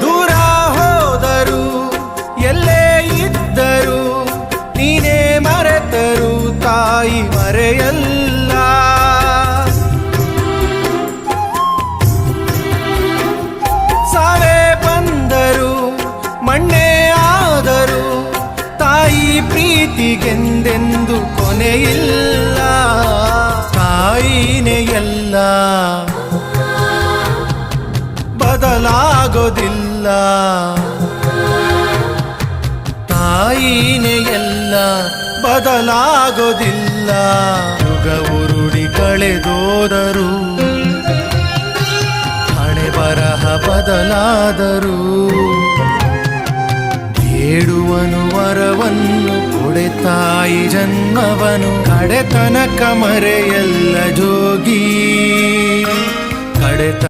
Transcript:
ದೂರ ಹೋದರು ಎಲ್ಲೇ ಇದ್ದರು ನೀನೇ ಮರೆತರು ತಾಯಿ ಮರೆಯಲ್ಲ. ಸಾವೇ ಬಂದರು ಮಣ್ಣೇ ಆದರು ತಾಯಿ ಪ್ರೀತಿಗೆಂದೆಂದು ಕೊನೆಯಿಲ್ಲ. ತಾಯಿನೇ ಎಲ್ಲ ಬದಲಾಗೋದಿಲ್ಲ. ತಾಯಿನೇ ಎಲ್ಲ ಬದಲಾಗೋದಿಲ್ಲ. ಯುಗ ಉರುಳಿ ಕಳೆದೋದರು ಹಣೆ ಬರಹ ಬದಲಾದರು. ಬೇಡುವನು ವರವನ್ನು ಕೊಡೆ ತಾಯಿ ಜನ್ಮವನು ಕಡೆತನಕ ಮರೆಯಲ್ಲ ಜೋಗಿ.